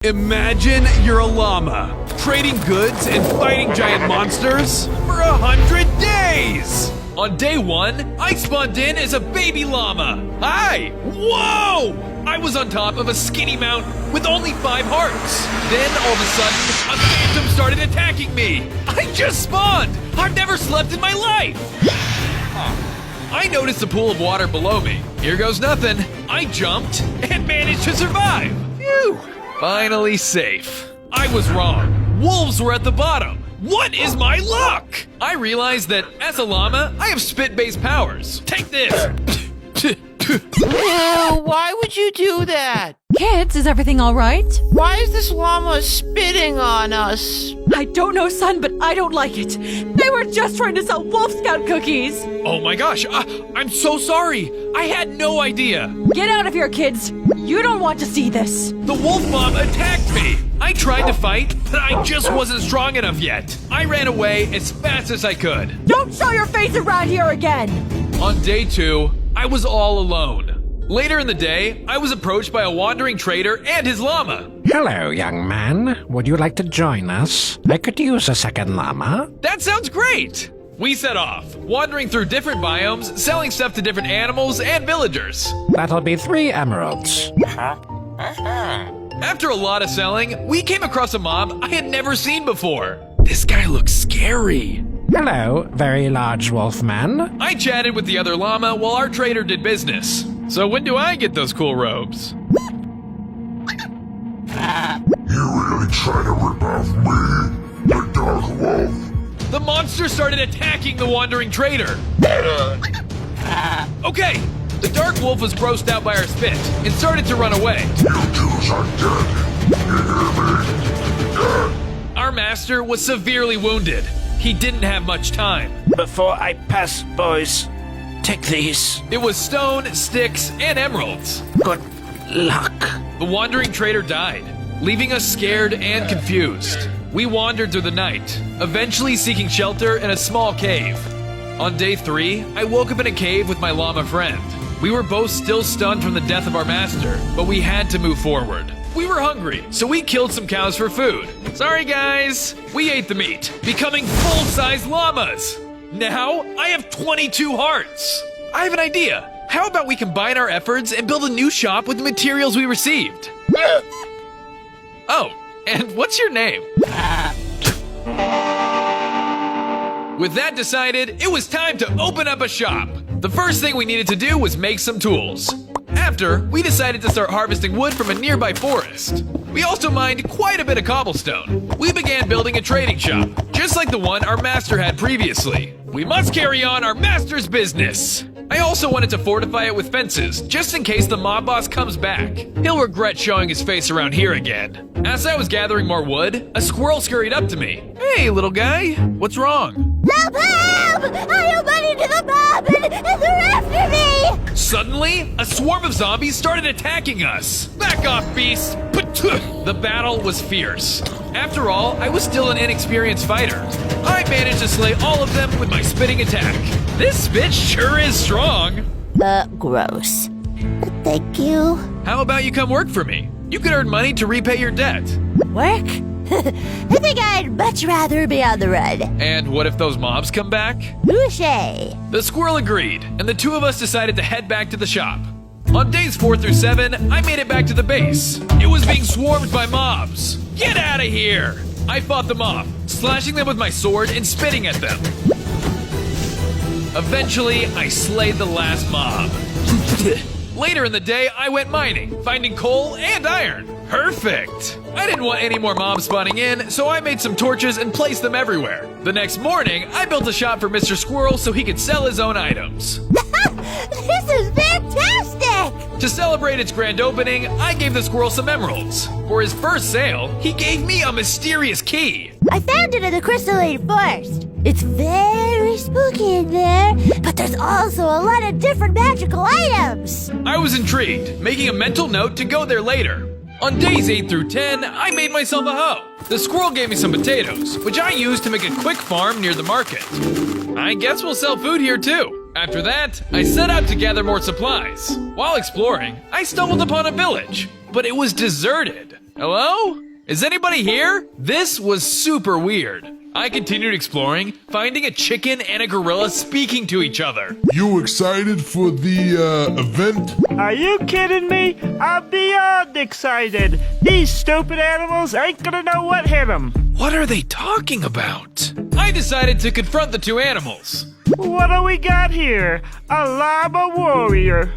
Imagine you're a llama, trading goods and fighting giant monsters for 100 days! On day 1, I spawned in as a baby llama. Hi! Whoa! I was on top of a skinny mountain with only 5 hearts. Then, all of a sudden, a phantom started attacking me. I just spawned! I've never slept in my life! I noticed a pool of water below me. Here goes nothing. I jumped and managed to survive. Phew! Finally safe. I was wrong. Wolves were at the bottom. What is my luck? I realized that as a llama, I have spit-based powers. Take this. Ew, why would you do that? Kids, is everything all right? Why is this llama spitting on us? I don't know, son, but I don't like it. They were just trying to sell Wolf Scout cookies. Oh my gosh, I'm so sorry. I had no idea. Get out of here, kids. You don't want to see this. The wolf mob attacked me. I tried to fight, but I just wasn't strong enough yet. I ran away as fast as I could. Don't show your face around here again. On day 2, I was all alone. Later in the day, I was approached by a wandering trader and his llama. Hello, young man. Would you like to join us? I could use a second llama. That sounds great! We set off, wandering through different biomes, selling stuff to different animals and villagers. That'll be 3 emeralds. After a lot of selling, we came across a mob I had never seen before. This guy looks scary. Hello, very large wolf man. I chatted with the other llama while our trader did business. So when do I get those cool robes? You really try to rip off me, the dark wolf? The monster started attacking the wandering trader. Okay, the dark wolf was grossed out by our spit and started to run away. You twos are dead. You hear me? Our master was severely wounded. He didn't have much time. Before I pass, boys, take these. It was stone, sticks, and emeralds. Good luck. The wandering trader died, leaving us scared and confused. We wandered through the night, eventually seeking shelter in a small cave. On day 3, I woke up in a cave with my llama friend. We were both still stunned from the death of our master, but we had to move forward. We were hungry, so we killed some cows for food. Sorry guys, we ate the meat, becoming full-size llamas. Now, I have 22 hearts. I have an idea. How about we combine our efforts and build a new shop with the materials we received? Oh, and what's your name? With that decided, it was time to open up a shop. The first thing we needed to do was make some tools. After, we decided to start harvesting wood from a nearby forest. We also mined quite a bit of cobblestone. We began building a trading shop, just like the one our master had previously. We must carry on our master's business. I also wanted to fortify it with fences, just in case the mob boss comes back. He'll regret showing his face around here again. As I was gathering more wood, a squirrel scurried up to me. Hey, little guy, what's wrong? Help! Help! I owe money to the mob and they're after me! Suddenly, a swarm of zombies started attacking us. Back off, beast! The battle was fierce. After all, I was still an inexperienced fighter. I managed to slay all of them with my spitting attack. This spit sure is strong. Gross. Thank you. How about you come work for me? You could earn money to repay your debt. Work? I think I'd much rather be on the run. And what if those mobs come back? Touché. The squirrel agreed, and the two of us decided to head back to the shop. On days 4 through 7, I made it back to the base. It was being swarmed by mobs. Get out of here! I fought them off, slashing them with my sword and spitting at them. Eventually, I slayed the last mob. Later in the day, I went mining, finding coal and iron. Perfect! I didn't want any more mobs spawning in, so I made some torches and placed them everywhere. The next morning, I built a shop for Mr. Squirrel so he could sell his own items. This is fantastic! To celebrate its grand opening, I gave the squirrel some emeralds. For his first sale, he gave me a mysterious key. I found it in the crystalline forest. It's very spooky in there, but there's also a lot of different magical items. I was intrigued, making a mental note to go there later. On days 8 through 10, I made myself a hoe. The squirrel gave me some potatoes, which I used to make a quick farm near the market. I guess we'll sell food here too. After that, I set out to gather more supplies. While exploring, I stumbled upon a village, but it was deserted. Hello? Is anybody here? This was super weird. I continued exploring, finding a chicken and a gorilla speaking to each other. You excited for the event? Are you kidding me? I'm beyond excited. These stupid animals ain't gonna know what hit them. What are they talking about? I decided to confront the two animals. What do we got here? A llama warrior.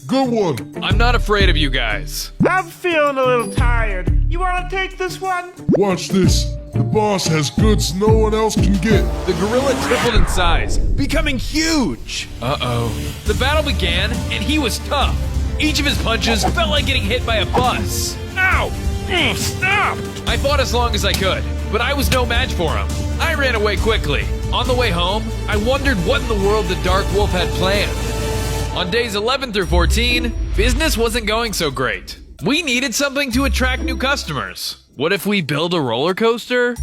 Good one. I'm not afraid of you guys. I'm feeling a little tired. You wanna take this one? Watch this. The boss has goods no one else can get. The gorilla tripled in size, becoming huge. Uh-oh. The battle began, and he was tough. Each of his punches felt like getting hit by a bus. Ow! Stop! I fought as long as I could, but I was no match for him. I ran away quickly. On the way home, I wondered what in the world the Dark Wolf had planned. On days 11 through 14, business wasn't going so great. We needed something to attract new customers. What if we build a roller coaster?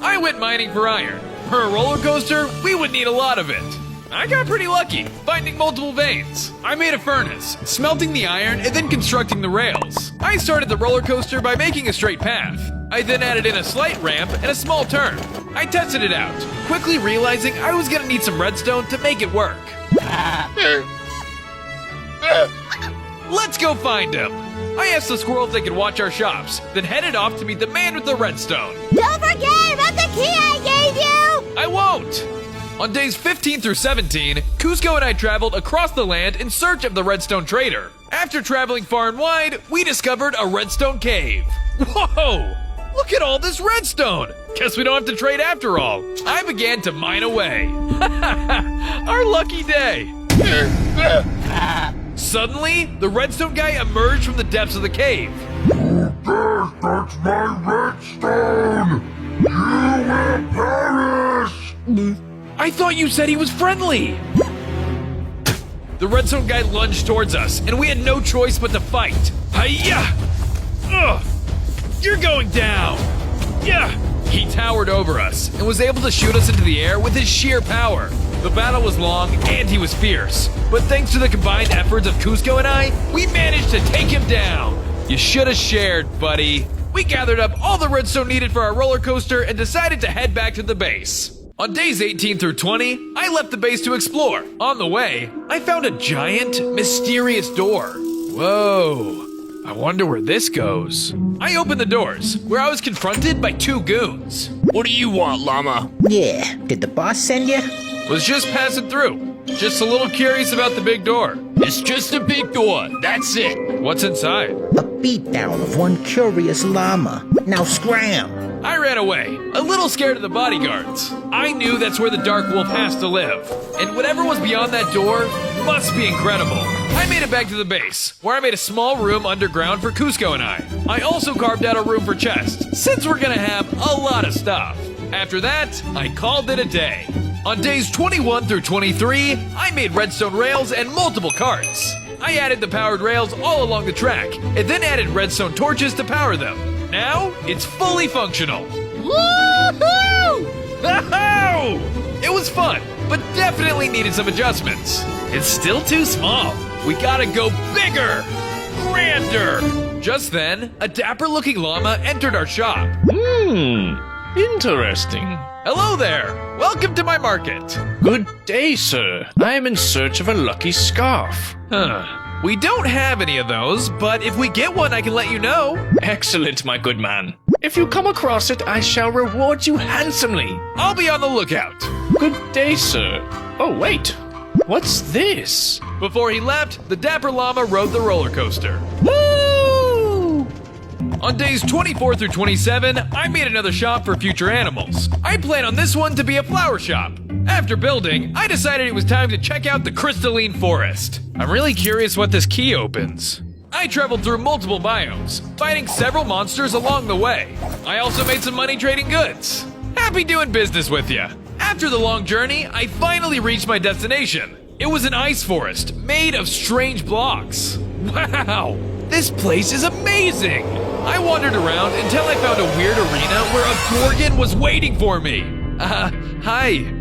I went mining for iron. For a roller coaster, we would need a lot of it. I got pretty lucky, finding multiple veins. I made a furnace, smelting the iron and then constructing the rails. I started the roller coaster by making a straight path. I then added in a slight ramp and a small turn. I tested it out, quickly realizing I was gonna need some redstone to make it work. Let's go find him. I asked the squirrel if they could watch our shops, then headed off to meet the man with the redstone. Don't forget about the key I gave you! I won't! On days 15 through 17, Cusco and I traveled across the land in search of the redstone trader. After traveling far and wide, we discovered a redstone cave. Whoa! Look at all this redstone! Guess we don't have to trade after all. I began to mine away. Our lucky day. Suddenly, the redstone guy emerged from the depths of the cave. That's my redstone! You will perish! I thought you said he was friendly! The redstone guy lunged towards us, and we had no choice but to fight. Hi-ya! Ugh! You're going down! Yeah! He towered over us, and was able to shoot us into the air with his sheer power. The battle was long, and he was fierce. But thanks to the combined efforts of Cusco and I, we managed to take him down. You should have shared, buddy. We gathered up all the redstone needed for our roller coaster and decided to head back to the base. On days 18 through 20, I left the base to explore. On the way, I found a giant, mysterious door. Whoa, I wonder where this goes. I opened the doors, where I was confronted by two goons. What do you want, llama? Yeah, did the boss send you? Was just passing through. Just a little curious about the big door. It's just a big door, that's it. What's inside? A beatdown of one curious llama. Now scram! I ran away, a little scared of the bodyguards. I knew that's where the Dark Wolf has to live, and whatever was beyond that door must be incredible. I made it back to the base, where I made a small room underground for Cusco and I. I also carved out a room for chests, since we're gonna have a lot of stuff. After that, I called it a day. On days 21 through 23, I made redstone rails and multiple carts. I added the powered rails all along the track, and then added redstone torches to power them. Now, it's fully functional. Woohoo! It was fun, but definitely needed some adjustments. It's still too small. We gotta go bigger, grander. Just then, a dapper-looking llama entered our shop. Interesting. Hello there. Welcome to my market. Good day, sir. I am in search of a lucky scarf. We don't have any of those, but if we get one, I can let you know. Excellent, my good man. If you come across it, I shall reward you handsomely. I'll be on the lookout. Good day, sir. Oh, wait. What's this? Before he left, the dapper llama rode the roller coaster. Woo! On days 24 through 27, I made another shop for future animals. I plan on this one to be a flower shop. After building, I decided it was time to check out the crystalline forest. I'm really curious what this key opens. I traveled through multiple biomes, fighting several monsters along the way. I also made some money trading goods. Happy doing business with ya. After the long journey, I finally reached my destination. It was an ice forest made of strange blocks. Wow, this place is amazing. I wandered around until I found a weird arena where a gorgon was waiting for me. Hi.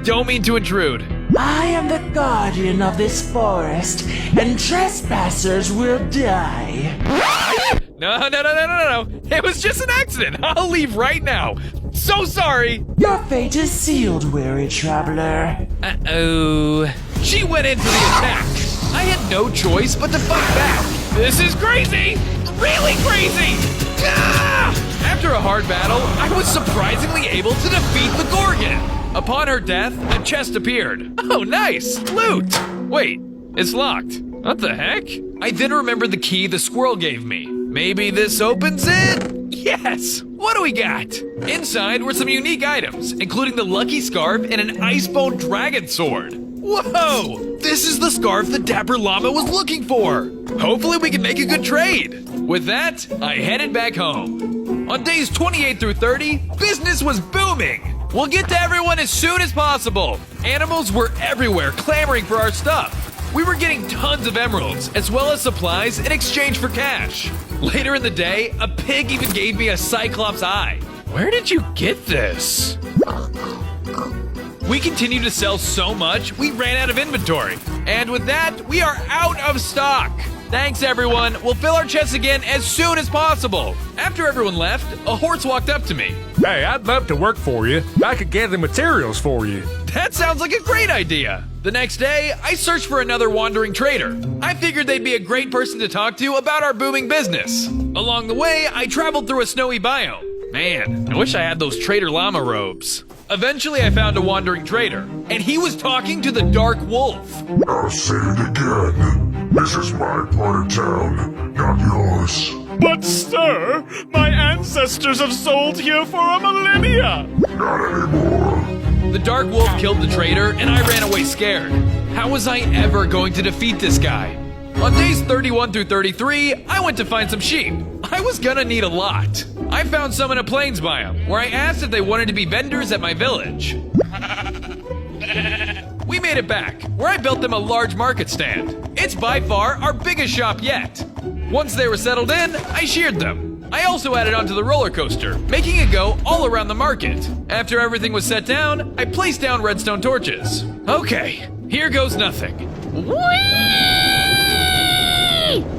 Don't mean to intrude. I am the guardian of this forest, and trespassers will die. No. It was just an accident. I'll leave right now. So sorry. Your fate is sealed, weary traveler. Uh-oh. She went in for the attack. I had no choice but to fight back. This is crazy. Really crazy. Ah! After a hard battle, I was surprisingly able to defeat the Gorgon. Upon her death, a chest appeared. Oh, nice. Loot. Wait, it's locked. What the heck? I then remembered the key the squirrel gave me. Maybe this opens it? Yes! What do we got? Inside were some unique items, including the lucky scarf and an icebone dragon sword. Whoa! This is the scarf the dapper llama was looking for. Hopefully we can make a good trade. With that, I headed back home. On days 28 through 30, business was booming. We'll get to everyone as soon as possible. Animals were everywhere clamoring for our stuff. We were getting tons of emeralds, as well as supplies in exchange for cash. Later in the day, a pig even gave me a cyclops eye. Where did you get this? We continued to sell so much, we ran out of inventory. And with that, we are out of stock. Thanks, everyone. We'll fill our chests again as soon as possible. After everyone left, a horse walked up to me. Hey, I'd love to work for you. I could gather materials for you. That sounds like a great idea. The next day, I searched for another wandering trader. I figured they'd be a great person to talk to about our booming business. Along the way, I traveled through a snowy biome. Man, I wish I had those trader llama robes. Eventually, I found a wandering trader, and he was talking to the dark wolf. I'll say it again. This is my part of town, not yours. But, sir, my ancestors have sold here for a millennia. Not anymore. The dark wolf killed the trader, and I ran away scared. How was I ever going to defeat this guy? On days 31 through 33, I went to find some sheep. I was gonna need a lot. I found some in a plains biome, where I asked if they wanted to be vendors at my village. We made it back, where I built them a large market stand. It's by far our biggest shop yet. Once they were settled in, I sheared them. I also added onto the roller coaster, making it go all around the market. After everything was set down, I placed down redstone torches. Okay, here goes nothing. Whee!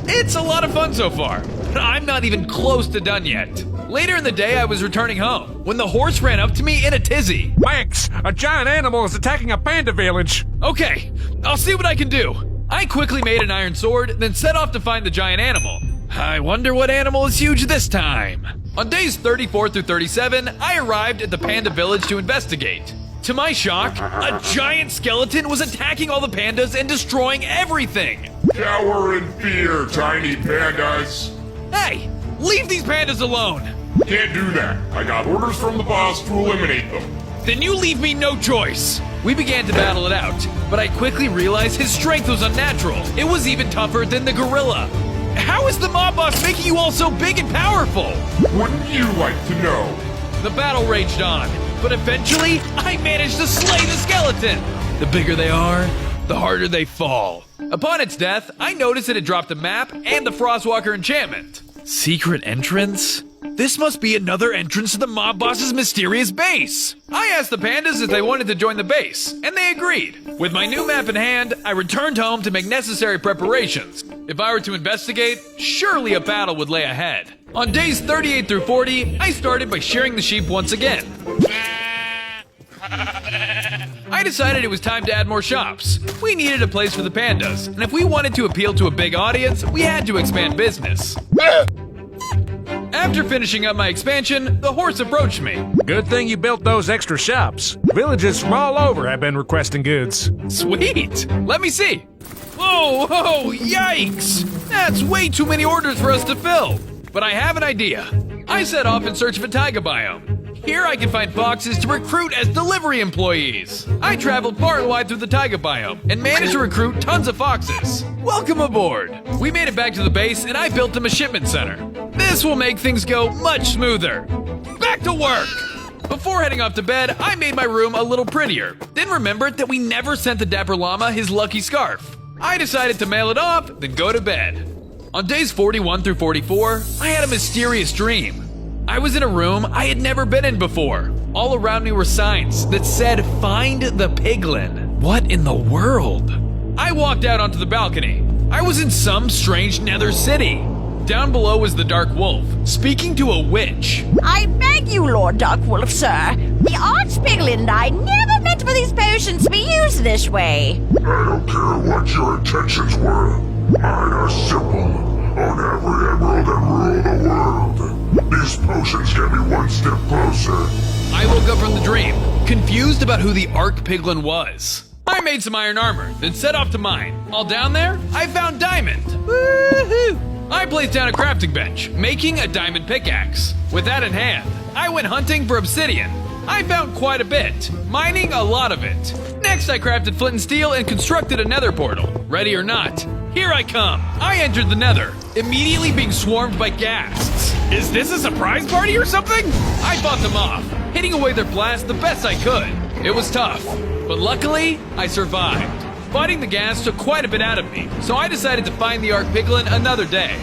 It's a lot of fun so far, but I'm not even close to done yet. Later in the day, I was returning home when the horse ran up to me in a tizzy. Max, a giant animal is attacking a panda village. Okay, I'll see what I can do. I quickly made an iron sword, then set off to find the giant animal. I wonder what animal is huge this time. On days 34 through 37, I arrived at the panda village to investigate. To my shock, a giant skeleton was attacking all the pandas and destroying everything. Cower in fear, tiny pandas. Hey, leave these pandas alone. Can't do that. I got orders from the boss to eliminate them. Then you leave me no choice. We began to battle it out, but I quickly realized his strength was unnatural. It was even tougher than the gorilla. How is the mob boss making you all so big and powerful? Wouldn't you like to know? The battle raged on, but eventually I managed to slay the skeleton. The bigger they are, the harder they fall. Upon its death, I noticed it had dropped the map and the Frostwalker enchantment. Secret entrance? This must be another entrance to the mob boss's mysterious base. I asked the pandas if they wanted to join the base, and they agreed. With my new map in hand, I returned home to make necessary preparations. If I were to investigate, surely a battle would lay ahead. On days 38 through 40, I started by shearing the sheep once again. I decided it was time to add more shops. We needed a place for the pandas, and if we wanted to appeal to a big audience, we had to expand business. After finishing up my expansion, the horse approached me. Good thing you built those extra shops. Villages from all over have been requesting goods. Sweet! Let me see. Whoa, yikes! That's way too many orders for us to fill. But I have an idea. I set off in search of a taiga biome. Here I can find foxes to recruit as delivery employees. I traveled far and wide through the taiga biome and managed to recruit tons of foxes. Welcome aboard. We made it back to the base and I built them a shipment center. This will make things go much smoother. Back to work! Before heading off to bed, I made my room a little prettier. Then remembered that we never sent the dapper llama his lucky scarf. I decided to mail it off, then go to bed. On days 41 through 44, I had a mysterious dream. I was in a room I had never been in before. All around me were signs that said, "Find the piglin." What in the world? I walked out onto the balcony. I was in some strange nether city. Down below was the Dark Wolf, speaking to a witch. I beg you, Lord Darkwolf, sir. The Archpiglin and I never meant for these potions to be used this way. I don't care what your intentions were. Mine are simple. Own every emerald and rule the world. These potions get me one step closer. I woke up from the dream, confused about who the Archpiglin was. I made some iron armor, then set off to mine. While down there, I found diamond. Woohoo! I placed down a crafting bench, making a diamond pickaxe. With that in hand, I went hunting for obsidian. I found quite a bit, mining a lot of it. Next, I crafted flint and steel and constructed a nether portal. Ready or not, here I come. I entered the nether, immediately being swarmed by ghasts. Is this a surprise party or something? I fought them off, hitting away their blast the best I could. It was tough, but luckily, I survived. Fighting the gas took quite a bit out of me, so I decided to find the Archpiglin another day.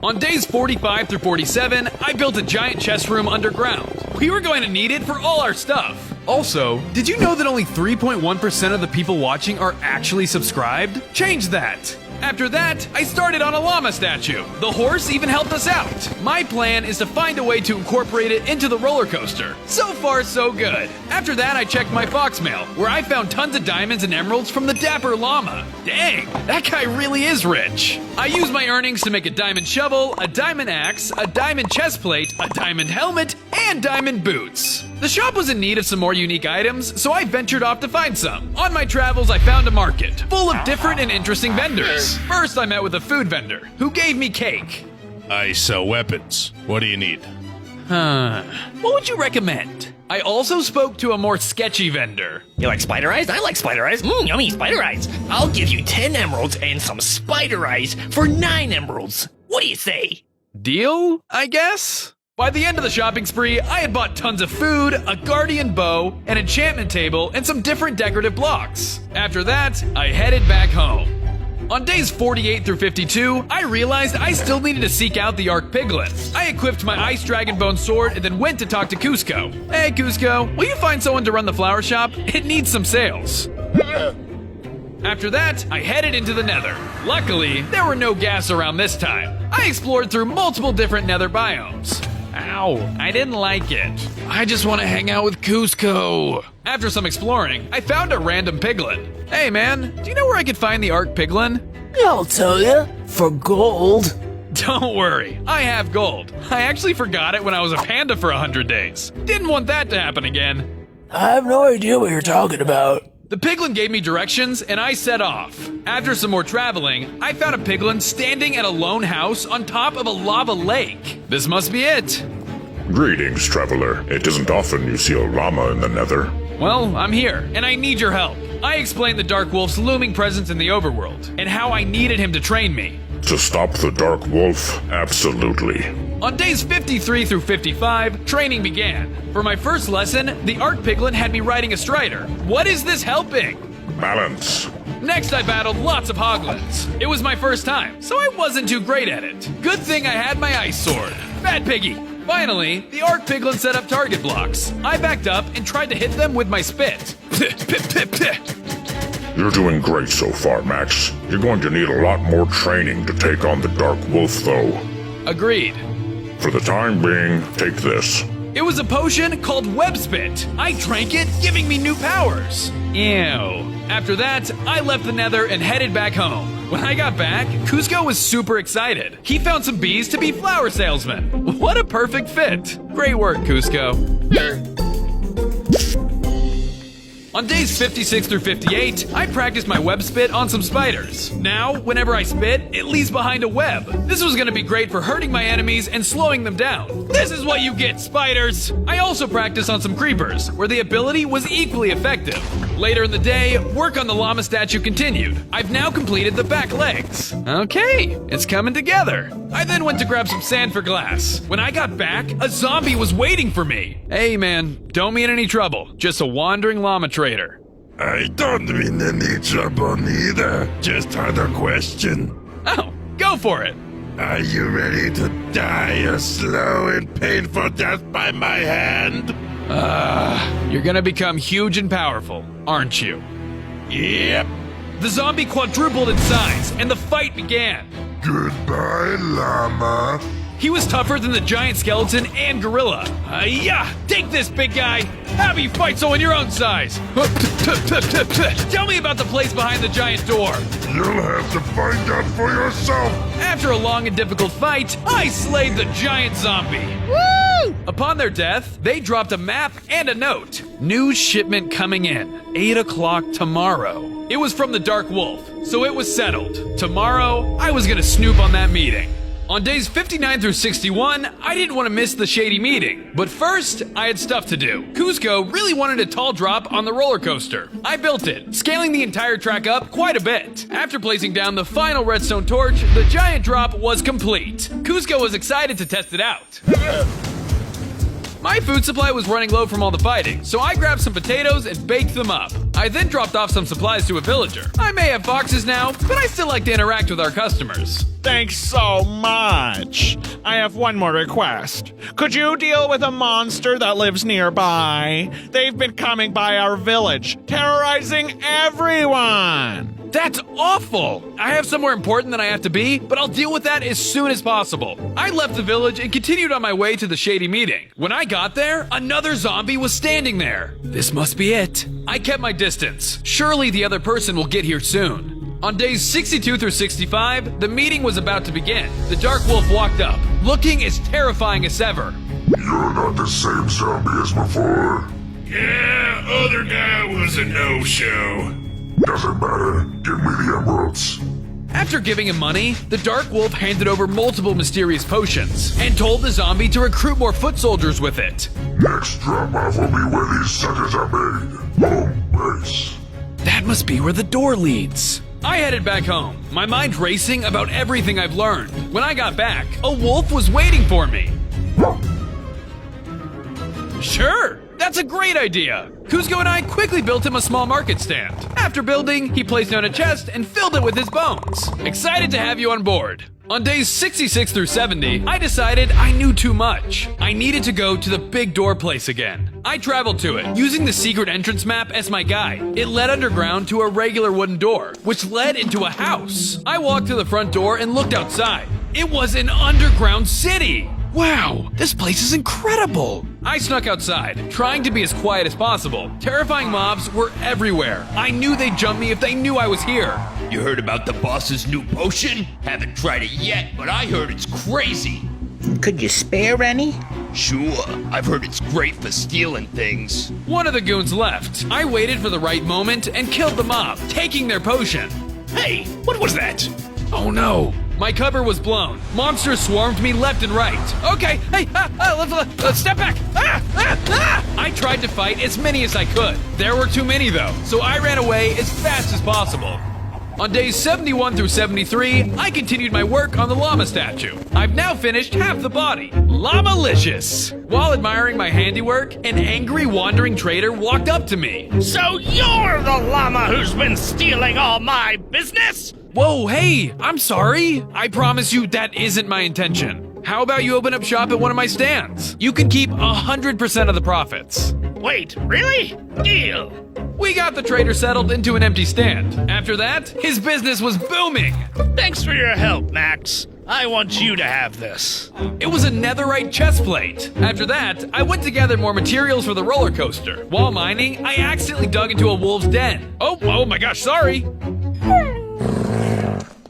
On days 45 through 47, I built a giant chest room underground. We were going to need it for all our stuff. Also, did you know that only 3.1% of the people watching are actually subscribed? Change that! After that, I started on a llama statue. The horse even helped us out. My plan is to find a way to incorporate it into the roller coaster. So far, so good. After that, I checked my fox mail, where I found tons of diamonds and emeralds from the dapper llama. Dang, that guy really is rich. I used my earnings to make a diamond shovel, a diamond axe, a diamond chest plate, a diamond helmet, and diamond boots. The shop was in need of some more unique items, so I ventured off to find some. On my travels, I found a market full of different and interesting vendors. First, I met with a food vendor who gave me cake. I sell weapons. What do you need? What would you recommend? I also spoke to a more sketchy vendor. You like spider eyes? I like spider eyes. Yummy spider eyes. I'll give you 10 emeralds and some spider eyes for 9 emeralds. What do you say? Deal, I guess? By the end of the shopping spree, I had bought tons of food, a guardian bow, an enchantment table, and some different decorative blocks. After that, I headed back home. On days 48 through 52, I realized I still needed to seek out the Archpiglin. I equipped my Ice Dragon Bone sword and then went to talk to Cusco. Hey Cusco, will you find someone to run the flower shop? It needs some sales. After that, I headed into the nether. Luckily, there were no gas around this time. I explored through multiple different nether biomes. Ow, I didn't like it. I just want to hang out with Cusco. After some exploring, I found a random piglin. Hey man, do you know where I could find the Archpiglin? I'll tell you, for gold. Don't worry, I have gold. I actually forgot it when I was a panda for 100 days. Didn't want that to happen again. I have no idea what you're talking about. The piglin gave me directions and I set off. After some more traveling, I found a piglin standing at a lone house on top of a lava lake. This must be it. Greetings, traveler. It isn't often you see a llama in the nether. Well, I'm here, and I need your help. I explained the Dark Wolf's looming presence in the overworld, and how I needed him to train me. To stop the Dark Wolf? Absolutely. On days 53 through 55, training began. For my first lesson, the Archpiglin had me riding a strider. What is this helping? Balance. Next, I battled lots of hoglins. It was my first time, so I wasn't too great at it. Good thing I had my ice sword. Bad piggy. Finally, the Archpiglin set up target blocks. I backed up and tried to hit them with my spit. You're doing great so far, Max. You're going to need a lot more training to take on the Dark Wolf, though. Agreed. For the time being, take this. It was a potion called Web Spit. I drank it, giving me new powers. Ew. After that, I left the nether and headed back home. When I got back, Cusco was super excited. He found some bees to be flower salesmen. What a perfect fit. Great work, Cusco. On days 56 through 58, I practiced my web spit on some spiders. Now, whenever I spit, it leaves behind a web. This was gonna be great for hurting my enemies and slowing them down. This is what you get, spiders! I also practiced on some creepers, where the ability was equally effective. Later in the day, work on the llama statue continued. I've now completed the back legs. Okay, it's coming together. I then went to grab some sand for glass. When I got back, a zombie was waiting for me. Hey man, don't mean any trouble. Just a wandering llama trader. I don't mean any trouble neither. Just had a question. Oh, go for it. Are you ready to die a slow and painful death by my hand? You're gonna become huge and powerful, aren't you? Yep. The zombie quadrupled in size, and the fight began. Goodbye, llama. He was tougher than the giant skeleton and gorilla. Yeah, take this, big guy. How about you fight someone your own size? Tell me about the place behind the giant door. You'll have to find out for yourself. After a long and difficult fight, I slayed the giant zombie. Woo! Upon their death, they dropped a map and a note. New shipment coming in, 8 o'clock tomorrow. It was from the Dark Wolf, so it was settled. Tomorrow, I was gonna snoop on that meeting. On days 59 through 61, I didn't want to miss the shady meeting. But first, I had stuff to do. Kuzco really wanted a tall drop on the roller coaster. I built it, scaling the entire track up quite a bit. After placing down the final redstone torch, the giant drop was complete. Kuzco was excited to test it out. My food supply was running low from all the fighting, so I grabbed some potatoes and baked them up. I then dropped off some supplies to a villager. I may have boxes now, but I still like to interact with our customers. Thanks so much. I have one more request. Could you deal with a monster that lives nearby? They've been coming by our village, terrorizing everyone. That's awful! I have somewhere important that I have to be, but I'll deal with that as soon as possible. I left the village and continued on my way to the shady meeting. When I got there, another zombie was standing there. This must be it. I kept my distance. Surely the other person will get here soon. On days 62 through 65, the meeting was about to begin. The Dark Wolf walked up, looking as terrifying as ever. You're not the same zombie as before. Yeah, other guy was a no-show. Doesn't matter. Give me the emeralds. After giving him money, the Dark Wolf handed over multiple mysterious potions and told the zombie to recruit more foot soldiers with it. Next drop-off will be where these suckers are made. Home base. That must be where the door leads. I headed back home, my mind racing about everything I've learned. When I got back, a wolf was waiting for me. Sure, that's a great idea. Kuzco and I quickly built him a small market stand. After building, he placed down a chest and filled it with his bones. Excited to have you on board. On days 66 through 70, I decided I knew too much. I needed to go to the big door place again. I traveled to it, using the secret entrance map as my guide. It led underground to a regular wooden door, which led into a house. I walked to the front door and looked outside. It was an underground city. Wow, this place is incredible! I snuck outside, trying to be as quiet as possible. Terrifying mobs were everywhere. I knew they'd jump me if they knew I was here. You heard about the boss's new potion? Haven't tried it yet, but I heard it's crazy. Could you spare any? Sure, I've heard it's great for stealing things. One of the goons left. I waited for the right moment and killed the mob, taking their potion. Hey, what was that? Oh no! My cover was blown. Monsters swarmed me left and right. Okay, hey, let's step back. I tried to fight as many as I could. There were too many though, so I ran away as fast as possible. On days 71 through 73, I continued my work on the llama statue. I've now finished half the body. Llama-licious! While admiring my handiwork, an angry wandering trader walked up to me. So you're the llama who's been stealing all my business? Whoa, hey, I'm sorry. I promise you that isn't my intention. How about you open up shop at one of my stands? You can keep 100% of the profits. Wait, really? Deal. We got the trader settled into an empty stand. After that, his business was booming. Thanks for your help, Max. I want you to have this. It was a netherite chest plate. After that, I went to gather more materials for the roller coaster. While mining, I accidentally dug into a wolf's den. Oh my gosh, sorry.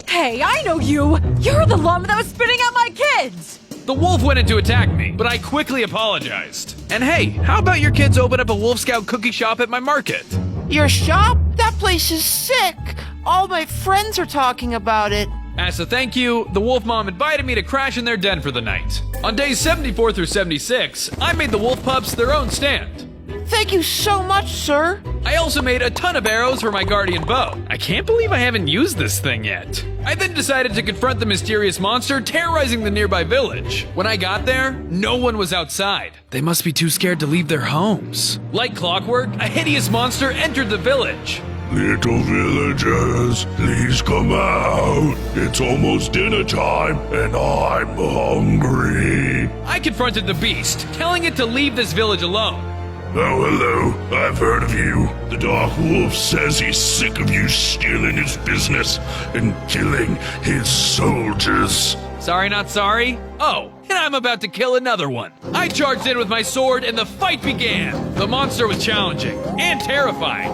Hey, I know you! You're the llama that was spitting out my kids! The wolf went in to attack me, but I quickly apologized. And hey, how about your kids open up a Wolf Scout cookie shop at my market? Your shop? That place is sick! All my friends are talking about it. As a thank you, the wolf mom invited me to crash in their den for the night. On days 74 through 76, I made the wolf pups their own stand. Thank you so much, sir. I also made a ton of arrows for my guardian bow. I can't believe I haven't used this thing yet. I then decided to confront the mysterious monster terrorizing the nearby village. When I got there, no one was outside. They must be too scared to leave their homes. Like clockwork, a hideous monster entered the village. Little villagers, please come out. It's almost dinner time, and I'm hungry. I confronted the beast, telling it to leave this village alone. Oh, hello. I've heard of you. The Dark Wolf says he's sick of you stealing his business and killing his soldiers. Sorry, not sorry? Oh, and I'm about to kill another one. I charged in with my sword and the fight began. The monster was challenging and terrifying.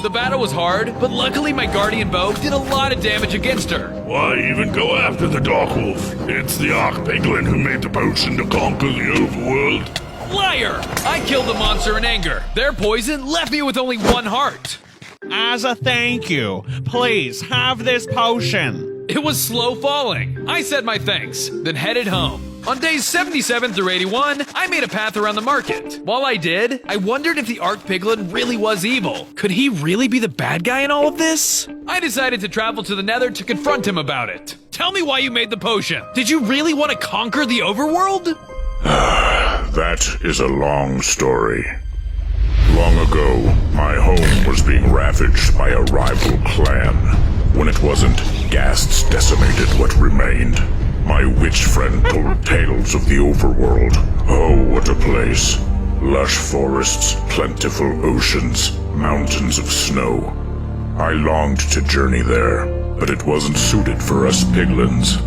The battle was hard, but luckily my guardian bow did a lot of damage against her. Why even go after the Dark Wolf? It's the Archpiglin who made the potion to conquer the overworld. Liar! I killed the monster in anger. Their poison left me with only one heart. As a thank you, please have this potion. It was slow falling. I said my thanks, then headed home. On days 77 through 81, I made a path around the market. While I did, I wondered if the Archpiglin really was evil. Could he really be the bad guy in all of this? I decided to travel to the Nether to confront him about it. Tell me why you made the potion. Did you really want to conquer the overworld? That is a long story. Long ago, my home was being ravaged by a rival clan. When it wasn't, ghasts decimated what remained. My witch friend told tales of the overworld. Oh, what a place. Lush forests, plentiful oceans, mountains of snow. I longed to journey there, but it wasn't suited for us piglins.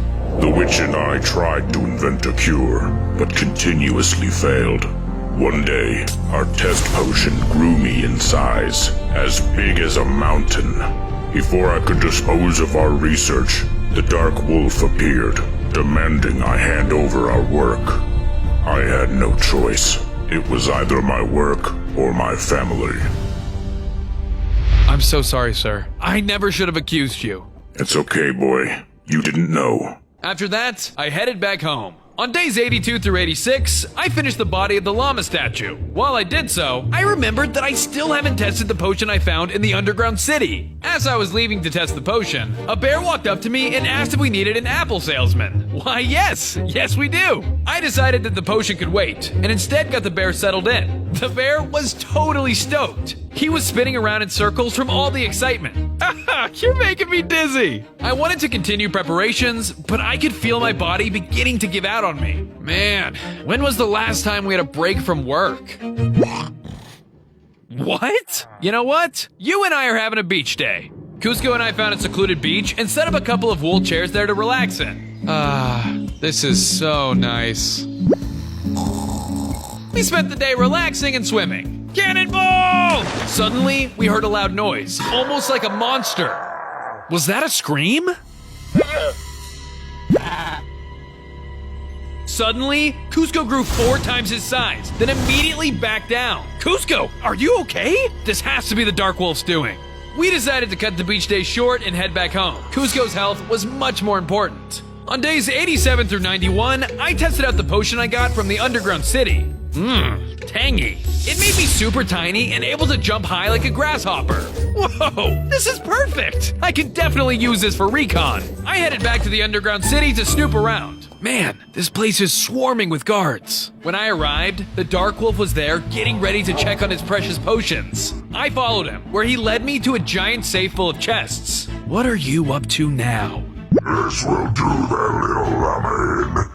The witch and I tried to invent a cure, but continuously failed. One day, our test potion grew me in size, as big as a mountain. Before I could dispose of our research, the Dark Wolf appeared, demanding I hand over our work. I had no choice. It was either my work or my family. I'm so sorry, sir. I never should have accused you. It's okay, boy. You didn't know. After that, I headed back home. On days 82 through 86, I finished the body of the llama statue. While I did so, I remembered that I still haven't tested the potion I found in the underground city. As I was leaving to test the potion, a bear walked up to me and asked if we needed an apple salesman. Why, yes we do. I decided that the potion could wait, and instead got the bear settled in. The bear was totally stoked. He was spinning around in circles from all the excitement. You're making me dizzy. I wanted to continue preparations, but I could feel my body beginning to give out on me. Man, when was the last time we had a break from work? What? You know what? You and I are having a beach day. Cusco and I found a secluded beach and set up a couple of wool chairs there to relax in. This is so nice. We spent the day relaxing and swimming. Cannonball! Suddenly, we heard a loud noise, almost like a monster. Was that a scream? Suddenly, Cusco grew 4 times his size, then immediately backed down. Cusco, are you okay? This has to be the Dark Wolf's doing. We decided to cut the beach day short and head back home. Cusco's health was much more important. On days 87 through 91, I tested out the potion I got from the underground city. Tangy. It made me super tiny and able to jump high like a grasshopper. Whoa, this is perfect. I could definitely use this for recon. I headed back to the underground city to snoop around. Man, this place is swarming with guards. When I arrived, the Dark Wolf was there getting ready to check on his precious potions. I followed him, where he led me to a giant safe full of chests. What are you up to now? This will do, that little llama.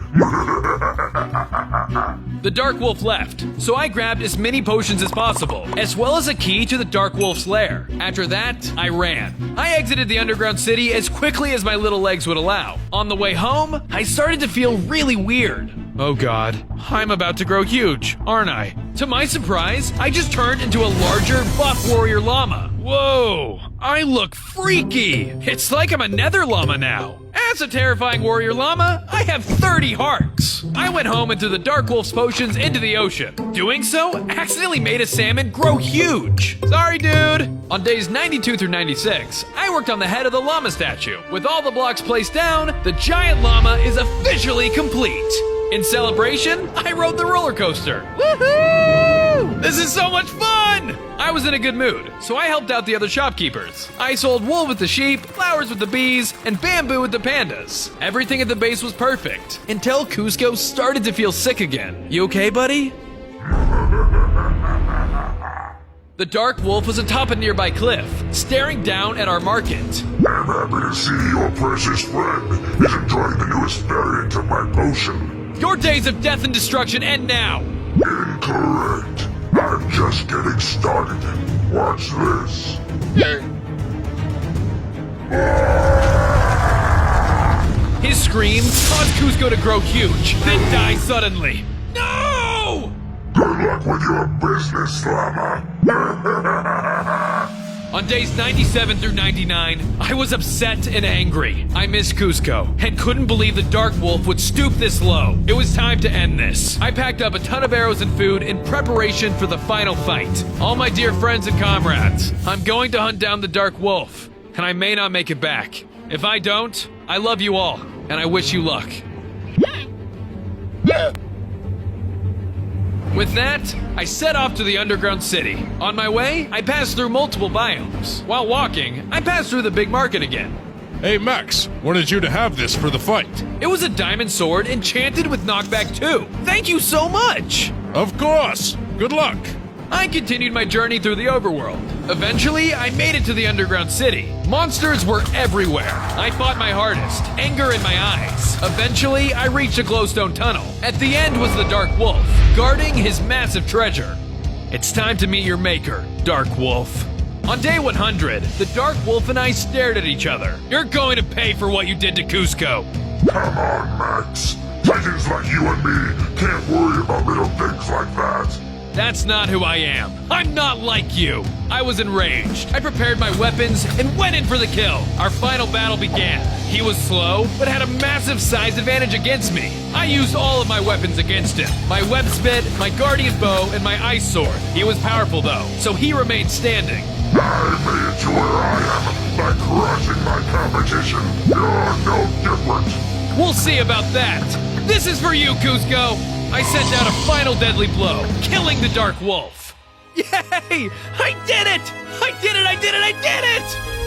The Dark Wolf left, so I grabbed as many potions as possible, as well as a key to the Dark Wolf's lair. After that, I ran. I exited the underground city as quickly as my little legs would allow. On the way home, I started to feel really weird. Oh god, I'm about to grow huge, aren't I? To my surprise, I just turned into a larger, buff warrior llama. Whoa, I look freaky. It's like I'm a nether llama now. As a terrifying warrior llama, I have 30 hearts. I went home and threw the Dark Wolf's potions into the ocean. Doing so accidentally made a salmon grow huge. Sorry, dude. On days 92 through 96, I worked on the head of the llama statue. With all the blocks placed down, the giant llama is officially complete. In celebration, I rode the roller coaster. Woohoo! This is so much fun! I was in a good mood, so I helped out the other shopkeepers. I sold wool with the sheep, flowers with the bees, and bamboo with the pandas. Everything at the base was perfect, until Cusco started to feel sick again. You okay, buddy? The Dark Wolf was atop a nearby cliff, staring down at our market. I'm happy to see your precious friend is enjoying the newest variant of my potion. Your days of death and destruction end now! Incorrect. I'm just getting started. Watch this. His scream caused Cusco to grow huge, then die suddenly. No! Good luck with your business, llama. On days 97 through 99, I was upset and angry. I missed Cusco and couldn't believe the Dark Wolf would stoop this low. It was time to end this. I packed up a ton of arrows and food in preparation for the final fight. All my dear friends and comrades, I'm going to hunt down the Dark Wolf, and I may not make it back. If I don't, I love you all, and I wish you luck. With that, I set off to the underground city. On my way, I passed through multiple biomes. While walking, I passed through the big market again. Hey, Max, wanted you to have this for the fight. It was a diamond sword enchanted with knockback 2. Thank you so much! Of course. Good luck. I continued my journey through the overworld. Eventually, I made it to the underground city. Monsters were everywhere. I fought my hardest, anger in my eyes. Eventually, I reached a glowstone tunnel. At the end was the Dark Wolf, guarding his massive treasure. It's time to meet your maker, Dark Wolf. On day 100, the Dark Wolf and I stared at each other. You're going to pay for what you did to Cusco. Come on, Max. Titans like you and me can't worry about little things like that. That's not who I am. I'm not like you. I was enraged. I prepared my weapons and went in for the kill. Our final battle began. He was slow, but had a massive size advantage against me. I used all of my weapons against him. My web spit, my guardian bow, and my ice sword. He was powerful though, so he remained standing. I made it to where I am by crushing my competition. You're no different. We'll see about that. This is for you, Cusco. I sent out a final deadly blow, killing the Dark Wolf. Yay! I did it! I did it! I did it! I did it!